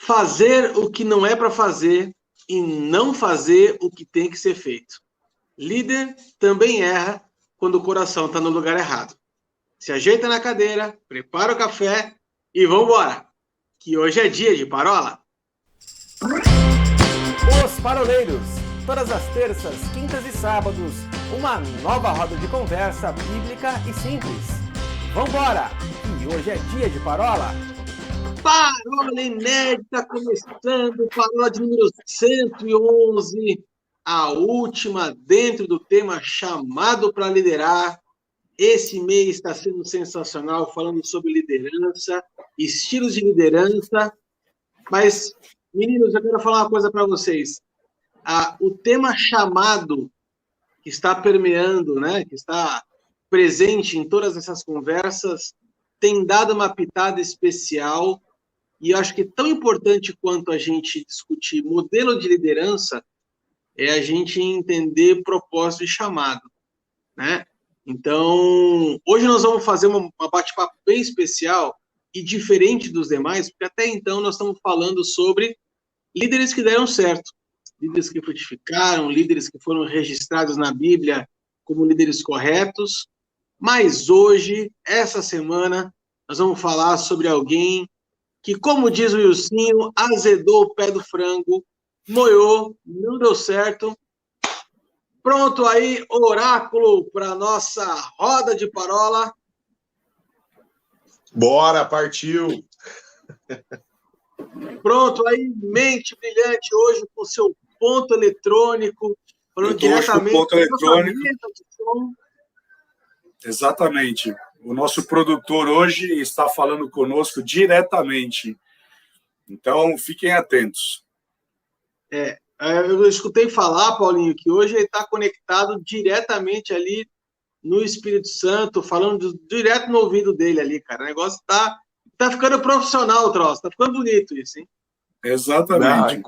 Fazer o que não é para fazer e não fazer o que tem que ser feito. Líder também erra quando o coração está no lugar errado. Se ajeita na cadeira, prepara o café e vamos embora, que hoje é dia de parola. Os Paroleiros, todas as terças, quintas e sábados, uma nova roda de conversa bíblica e simples. Vambora, que hoje é dia de parola. Parola inédita começando, parola de número 111, a última dentro do tema chamado para liderar. Esse mês está sendo sensacional, falando sobre liderança, estilos de liderança. Mas, meninos, eu quero falar uma coisa para vocês. O tema chamado que está permeando, né, que está presente em todas essas conversas, tem dado uma pitada especial. E eu acho que tão importante quanto a gente discutir modelo de liderança é a gente entender propósito e chamado, né? Então, hoje nós vamos fazer uma bate-papo bem especial e diferente dos demais, porque até então nós estamos falando sobre líderes que deram certo, líderes que frutificaram, líderes que foram registrados na Bíblia como líderes corretos, mas hoje, essa semana, nós vamos falar sobre alguém que, como diz o Wilsinho, azedou o pé do frango, moiou, não deu certo. Pronto aí, oráculo para nossa roda de parola. Bora, partiu! Pronto aí, mente brilhante hoje com seu ponto eletrônico, falando diretamente. Ponto eletrônico. Exatamente. O nosso produtor hoje está falando conosco diretamente. Então, fiquem atentos. Eu escutei falar, Paulinho, que hoje ele está conectado diretamente ali no Espírito Santo, falando direto no ouvido dele ali, cara. O negócio tá ficando profissional, o troço. Tá ficando bonito isso, hein? Exatamente.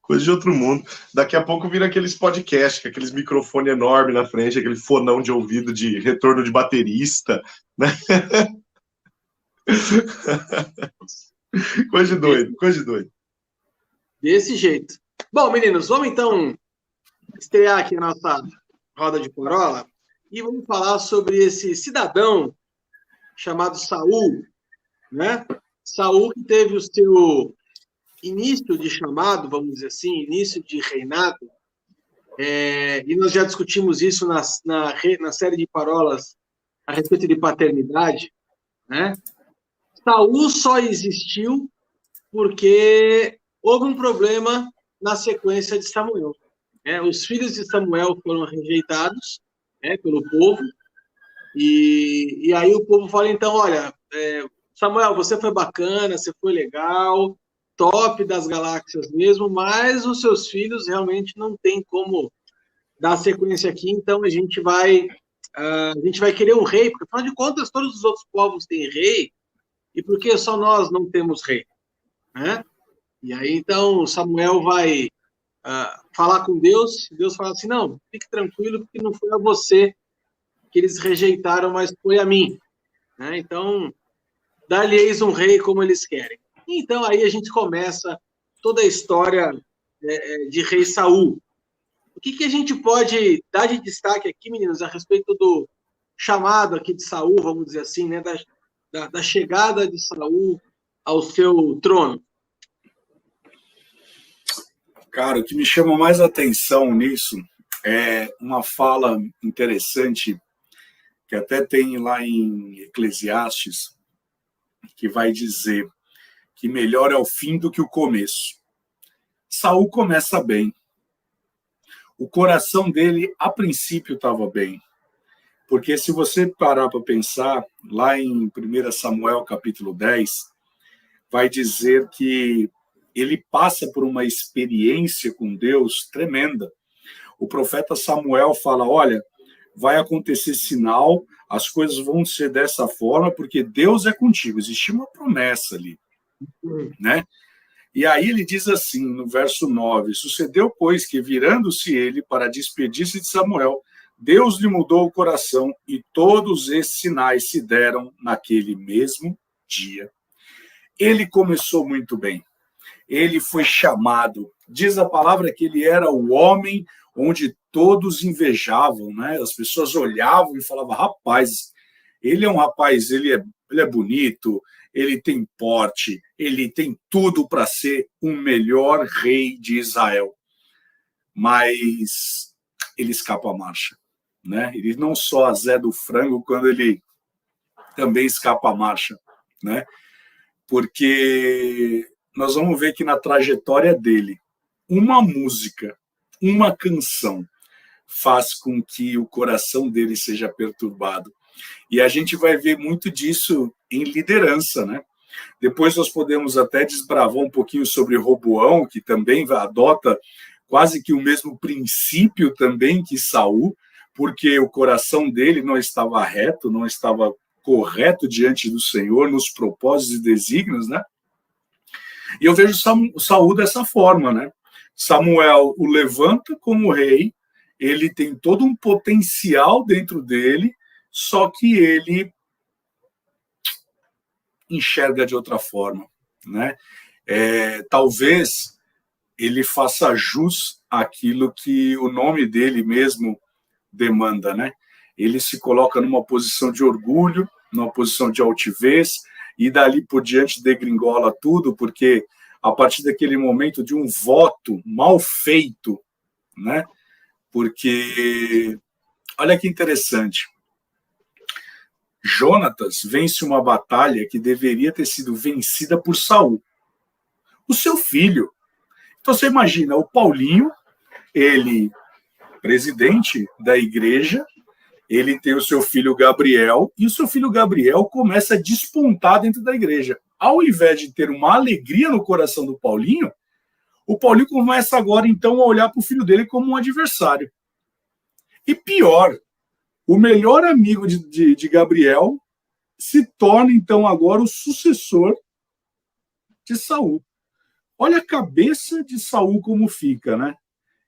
Coisa de outro mundo. Daqui a pouco vira aqueles podcasts, com aqueles microfones enormes na frente, aquele fonão de ouvido de retorno de baterista, né? Coisa de doido. Desse jeito. Bom, meninos, vamos então estrear aqui a nossa roda de parola e vamos falar sobre esse cidadão chamado Saul, né? Saul que teve o seu início de chamado, vamos dizer assim, início de reinado, e nós já discutimos isso na série de parolas a respeito de paternidade, né? Saul só existiu porque houve um problema na sequência de Samuel. Os filhos de Samuel foram rejeitados pelo povo, e aí o povo fala, então, olha, Samuel, você foi bacana, você foi legal, top das galáxias mesmo, mas os seus filhos realmente não tem como dar sequência aqui, então a gente vai querer um rei, porque afinal de contas todos os outros povos têm rei, e por que só nós não temos rei? Né? E aí então Samuel vai falar com Deus, e Deus fala assim, não, fique tranquilo, porque não foi a você que eles rejeitaram, mas foi a mim. Né? Então, dá-lhes um rei como eles querem. Então, aí a gente começa toda a história de rei Saul. O que a gente pode dar de destaque aqui, meninos, a respeito do chamado aqui de Saul, vamos dizer assim, né, da chegada de Saul ao seu trono? Cara, o que me chama mais atenção nisso é uma fala interessante que até tem lá em Eclesiastes, que vai dizer que melhor é o fim do que o começo. Saul começa bem. O coração dele, a princípio, estava bem. Porque se você parar para pensar, lá em 1 Samuel, capítulo 10, vai dizer que ele passa por uma experiência com Deus tremenda. O profeta Samuel fala, olha, vai acontecer sinal, as coisas vão ser dessa forma, porque Deus é contigo. Existia uma promessa ali, né? E aí ele diz assim, no verso 9, sucedeu, pois, que virando-se ele para despedir-se de Samuel, Deus lhe mudou o coração e todos esses sinais se deram naquele mesmo dia. Ele começou muito bem. Ele foi chamado. Diz a palavra que ele era o homem onde todos invejavam, né? As pessoas olhavam e falavam, rapaz, ele é um rapaz, ele é bonito, ele tem porte, ele tem tudo para ser o melhor rei de Israel. Mas ele escapa a marcha, né? Ele não só a Zé do Frango, quando ele também escapa a marcha, né? Porque nós vamos ver que na trajetória dele, uma música, uma canção, faz com que o coração dele seja perturbado. E a gente vai ver muito disso em liderança, né? Depois nós podemos até desbravar um pouquinho sobre Roboão, que também adota quase que o mesmo princípio também que Saul, porque o coração dele não estava reto, não estava correto diante do Senhor, nos propósitos e desígnios, né? E eu vejo Saul dessa forma, né? Samuel o levanta como rei, ele tem todo um potencial dentro dele, só que ele enxerga de outra forma, né? Talvez ele faça jus àquilo que o nome dele mesmo demanda, né? Ele se coloca numa posição de orgulho, numa posição de altivez, e dali por diante degringola tudo, porque a partir daquele momento de um voto mal feito, né? Porque, olha que interessante, Jonatas vence uma batalha que deveria ter sido vencida por Saul, o seu filho. Então você imagina, o Paulinho, ele, presidente da igreja, ele tem o seu filho Gabriel, e o seu filho Gabriel começa a despontar dentro da igreja. Ao invés de ter uma alegria no coração do Paulinho, o Paulinho começa agora, então, a olhar para o filho dele como um adversário. E pior, o melhor amigo de Gabriel se torna, então, agora o sucessor de Saul. Olha a cabeça de Saul como fica, né?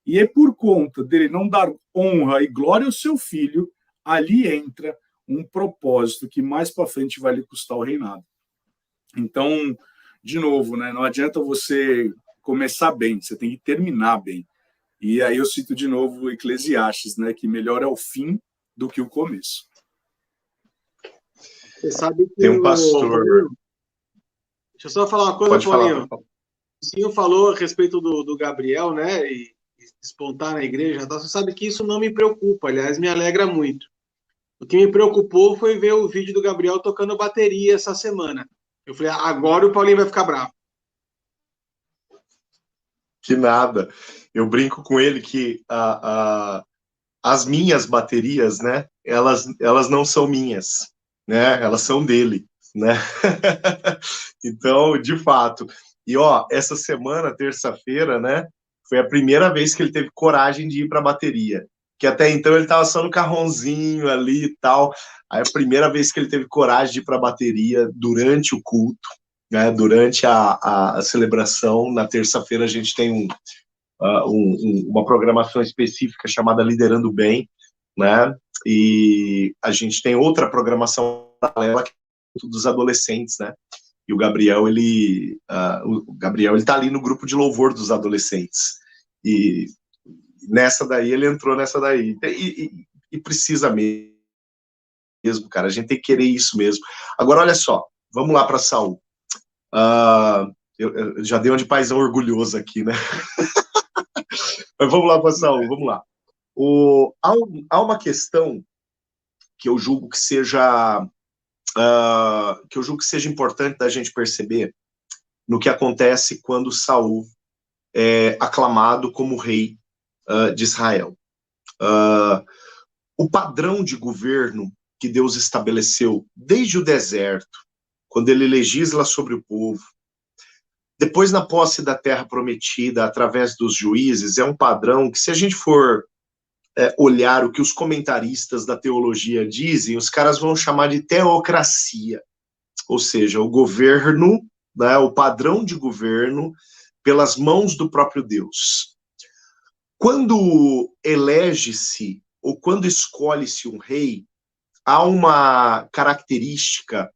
E é por conta dele não dar honra e glória ao seu filho, ali entra um propósito que mais para frente vai lhe custar o reinado. Então, de novo, né, não adianta você começar bem, você tem que terminar bem. E aí eu cito de novo o Eclesiastes, né, que melhor é o fim do que o começo. Você sabe que tem um pastor... Deixa eu só falar uma coisa, Pode Paulinho. falar. O senhor falou a respeito do Gabriel, né, e despontar na igreja. Você sabe que isso não me preocupa, aliás, me alegra muito. O que me preocupou foi ver o vídeo do Gabriel tocando bateria essa semana. Eu falei, agora o Paulinho vai ficar bravo. Que nada. Eu brinco com ele que as minhas baterias, né, elas não são minhas, né, elas são dele, né? Então, de fato. E, essa semana, terça-feira, né, foi a primeira vez que ele teve coragem de ir para a bateria. Que até então ele estava só no carronzinho ali e tal. Aí a primeira vez que ele teve coragem de ir para a bateria durante o culto, né, durante a celebração. Na terça-feira a gente tem uma programação específica chamada Liderando Bem, né? E a gente tem outra programação paralela que é dos adolescentes, né? E o Gabriel, ele tá ali no grupo de louvor dos adolescentes. E nessa daí, ele entrou nessa daí. E precisa mesmo, cara. A gente tem que querer isso mesmo. Agora, olha só. Vamos lá para Saul. Eu já dei um de paizão orgulhoso aqui, né? Mas vamos lá para Saul, vamos lá. Há uma questão que eu julgo que seja importante da gente perceber no que acontece quando Saul é aclamado como rei de Israel. O padrão de governo que Deus estabeleceu desde o deserto, quando ele legisla sobre o povo, depois na posse da terra prometida através dos juízes, é um padrão que, se a gente for olhar o que os comentaristas da teologia dizem, os caras vão chamar de teocracia, ou seja, o governo, né, o padrão de governo pelas mãos do próprio Deus. Quando elege-se ou quando escolhe-se um rei, há uma característica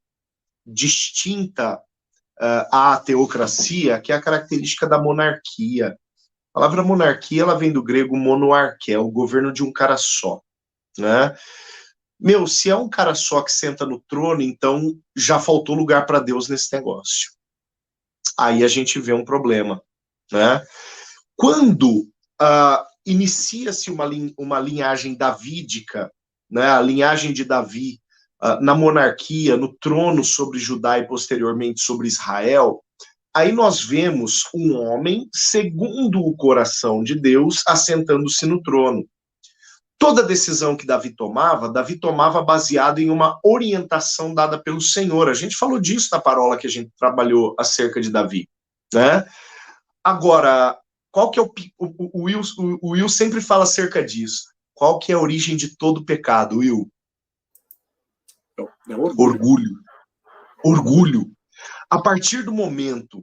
distinta à teocracia, que é a característica da monarquia. A palavra monarquia, ela vem do grego monoarqué, o governo de um cara só, né? Meu, se é um cara só que senta no trono, então já faltou lugar para Deus nesse negócio. Aí a gente vê um problema, né? Quando inicia-se uma linhagem davídica, né, a linhagem de Davi, na monarquia, no trono sobre Judá e posteriormente sobre Israel, aí nós vemos um homem segundo o coração de Deus assentando-se no trono. Toda decisão que Davi tomava baseado em uma orientação dada pelo Senhor. A gente falou disso na parola que a gente trabalhou acerca de Davi, né? Agora, qual que é o Will sempre fala acerca disso. Qual que é a origem de todo pecado, Will? É orgulho. Orgulho. A partir do momento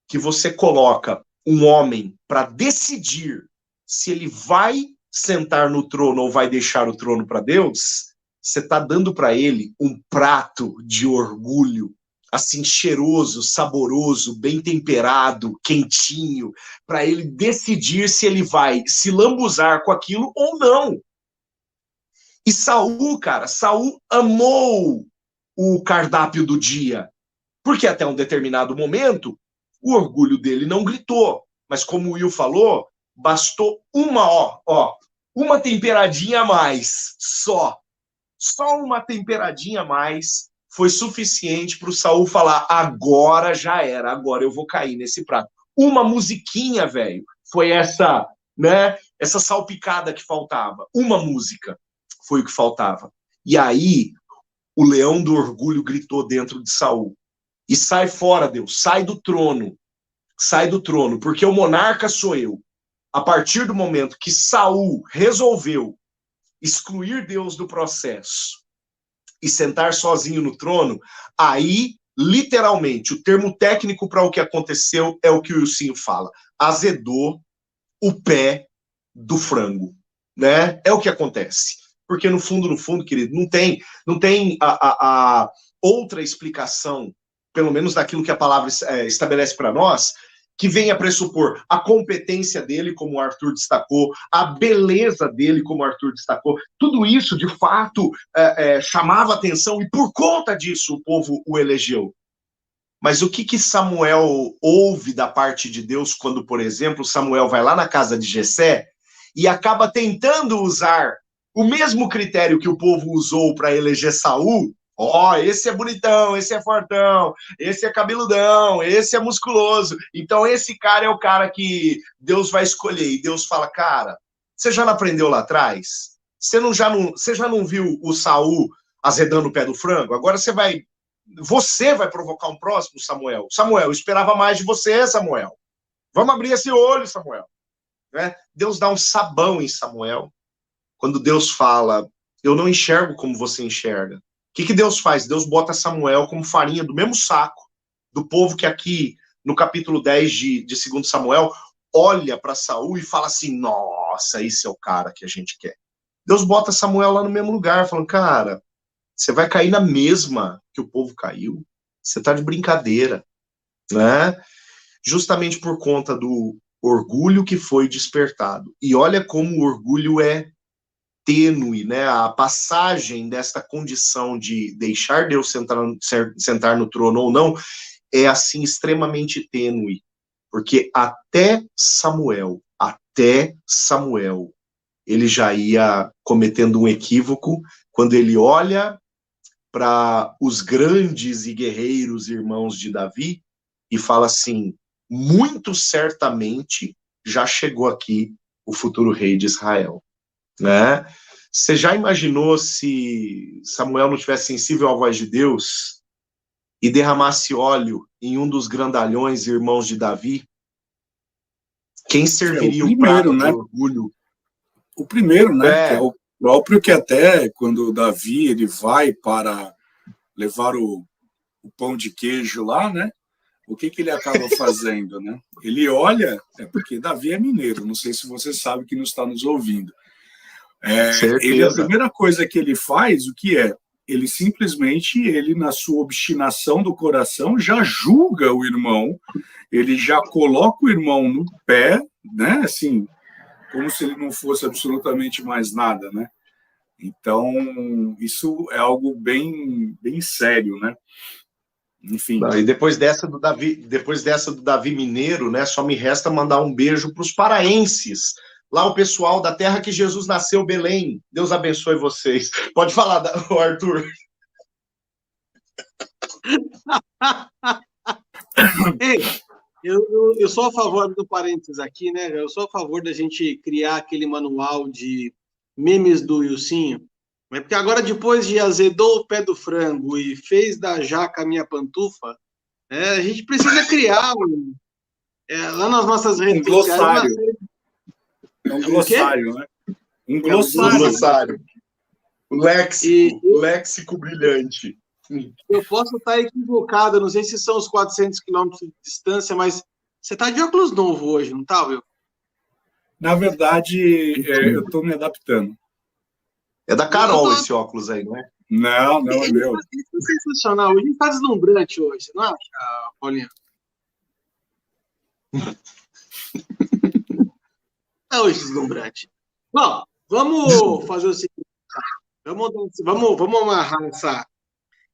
que você coloca um homem para decidir se ele vai sentar no trono ou vai deixar o trono para Deus, você está dando para ele um prato de orgulho, assim, cheiroso, saboroso, bem temperado, quentinho, para ele decidir se ele vai se lambuzar com aquilo ou não. E Saul, cara, Saul amou o cardápio do dia, porque até um determinado momento o orgulho dele não gritou, mas como o Will falou, bastou uma temperadinha a mais, só uma temperadinha a mais foi suficiente para o Saul falar, agora já era, agora eu vou cair nesse prato. Uma musiquinha, velho, foi essa, né, essa salpicada que faltava. Uma música foi o que faltava. E aí, o leão do orgulho gritou dentro de Saul. E sai fora, Deus, sai do trono, porque o monarca sou eu. A partir do momento que Saul resolveu excluir Deus do processo e sentar sozinho no trono, aí, literalmente, o termo técnico para o que aconteceu é o que o Wilsinho fala. Azedou o pé do frango, né? É o que acontece. Porque no fundo, querido, não tem a outra explicação, pelo menos daquilo que a palavra estabelece para nós, que venha pressupor a competência dele, como o Arthur destacou, a beleza dele, como o Arthur destacou. Tudo isso, de fato, chamava atenção e, por conta disso, o povo o elegeu. Mas o que Samuel ouve da parte de Deus quando, por exemplo, Samuel vai lá na casa de Jessé e acaba tentando usar o mesmo critério que o povo usou para eleger Saul? Esse é bonitão, esse é fortão, esse é cabeludão, esse é musculoso. Então esse cara é o cara que Deus vai escolher. E Deus fala, cara, você já não aprendeu lá atrás? Você já não viu o Saul azedando o pé do frango? Agora você vai provocar um próximo, Samuel. Samuel, eu esperava mais de você, Samuel. Vamos abrir esse olho, Samuel. Né? Deus dá um sabão em Samuel. Quando Deus fala, eu não enxergo como você enxerga. O que Deus faz? Deus bota Samuel como farinha do mesmo saco do povo que aqui, no capítulo 10 de 2 Samuel, olha para Saul e fala assim, nossa, esse é o cara que a gente quer. Deus bota Samuel lá no mesmo lugar, falando, cara, você vai cair na mesma que o povo caiu. Você está de brincadeira, né? Justamente por conta do orgulho que foi despertado. E olha como o orgulho é tênue, né? A passagem desta condição de deixar Deus sentar no trono ou não é assim extremamente tênue, porque até Samuel, ele já ia cometendo um equívoco quando ele olha para os grandes e guerreiros irmãos de Davi e fala assim, muito certamente já chegou aqui o futuro rei de Israel. Né? Você já imaginou se Samuel não tivesse sensível à voz de Deus e derramasse óleo em um dos grandalhões irmãos de Davi? Quem serviria o prato de orgulho? O primeiro, né? Que é o próprio que até quando Davi ele vai para levar o pão de queijo lá, né? O que ele acaba fazendo, né? Ele olha, porque Davi é mineiro, não sei se você sabe que não está nos ouvindo. A primeira coisa que ele faz, o que é? ele simplesmente, ele na sua obstinação do coração, já julga o irmão, ele já coloca o irmão no pé, né? Assim, como se ele não fosse absolutamente mais nada, né? Então, isso é algo bem, bem sério, né? Enfim. E depois dessa do Davi Mineiro, né? Só me resta mandar um beijo para os paraenses. Lá o pessoal da terra que Jesus nasceu, Belém. Deus abençoe vocês. Pode falar, Arthur. Ei, eu sou a favor do parênteses aqui, né? Eu sou a favor da gente criar aquele manual de memes do Ilcinho. Né? Porque agora, depois de azedou o pé do frango e fez da jaca a minha pantufa, a gente precisa criar lá nas nossas redes sociais. Um glossário, né? Um glossário. Léxico brilhante. Eu posso estar equivocado, não sei se são os 400 quilômetros de distância, mas você está de óculos novo hoje, não está, Will? Na verdade, eu estou me adaptando. É da Carol esse óculos aí, não é? Não, é meu. Isso é sensacional. Hoje está deslumbrante hoje, não acha, Paulinho? É hoje deslumbrante. Bom, vamos fazer o seguinte. Vamos amarrar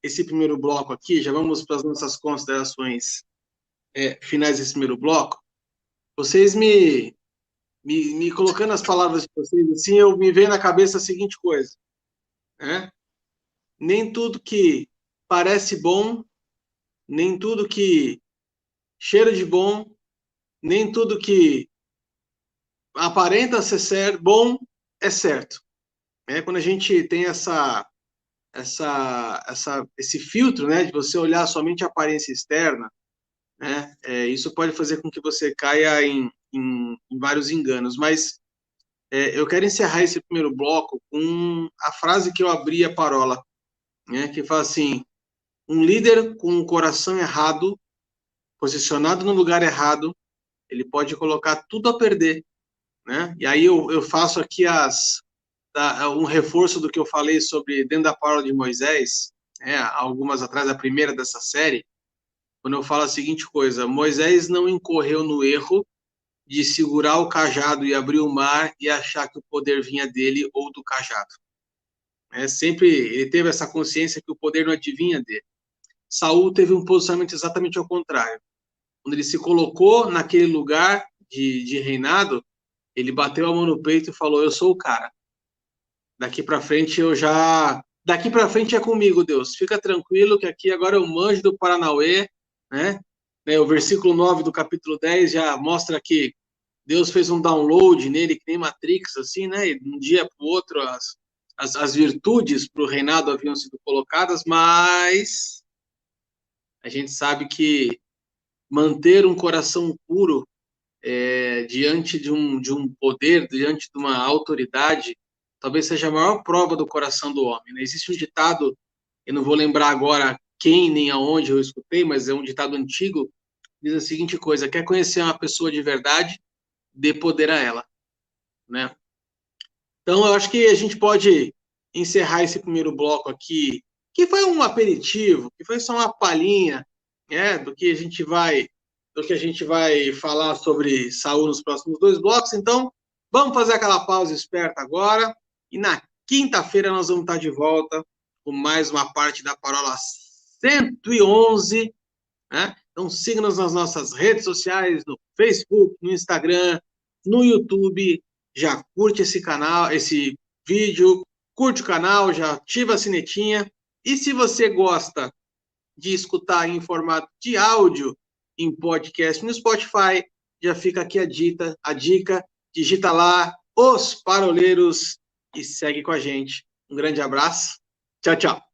esse primeiro bloco aqui. Já vamos para as nossas considerações finais desse primeiro bloco. Vocês me colocando as palavras de vocês, assim, eu me vejo na cabeça a seguinte coisa. Né? Nem tudo que parece bom, nem tudo que cheira de bom, nem tudo que aparenta ser bom é certo. Quando a gente tem esse filtro, né, de você olhar somente a aparência externa, né, isso pode fazer com que você caia em vários enganos. Mas eu quero encerrar esse primeiro bloco com a frase que eu abri a parola, né, que fala assim: um líder com um coração errado, posicionado no lugar errado, ele pode colocar tudo a perder. Né? E aí eu faço aqui um reforço do que eu falei sobre dentro da palavra de Moisés, algumas atrás, a primeira dessa série, quando eu falo a seguinte coisa: Moisés não incorreu no erro de segurar o cajado e abrir o mar e achar que o poder vinha dele ou do cajado. Sempre ele teve essa consciência que o poder não adivinha dele. Saul teve um posicionamento exatamente ao contrário. Quando ele se colocou naquele lugar de reinado, ele bateu a mão no peito e falou: eu sou o cara. Daqui para frente é comigo, Deus. Fica tranquilo que aqui agora eu manjo do Paranauê, né? O versículo 9 do capítulo 10 já mostra que Deus fez um download nele, que nem Matrix, assim, né? E de um dia para o outro as virtudes para o reinado haviam sido colocadas, mas a gente sabe que manter um coração puro diante de um poder, diante de uma autoridade, talvez seja a maior prova do coração do homem. Né? Existe um ditado, eu não vou lembrar agora quem nem aonde eu escutei, mas é um ditado antigo, diz a seguinte coisa: quer conhecer uma pessoa de verdade, dê poder a ela. Né? Então, eu acho que a gente pode encerrar esse primeiro bloco aqui, que foi um aperitivo, que foi só uma palhinha do que a gente vai falar sobre Saul nos próximos 2 blocos. Então, vamos fazer aquela pausa esperta agora. E na quinta-feira nós vamos estar de volta com mais uma parte da Parola 111. Né? Então, siga-nos nas nossas redes sociais, no Facebook, no Instagram, no YouTube. Já curte esse canal, esse vídeo, curte o canal, já ativa a sinetinha. E se você gosta de escutar em formato de áudio, em podcast no Spotify, já fica aqui a dica, digita lá Os Paroleiros e segue com a gente. Um grande abraço, tchau, tchau.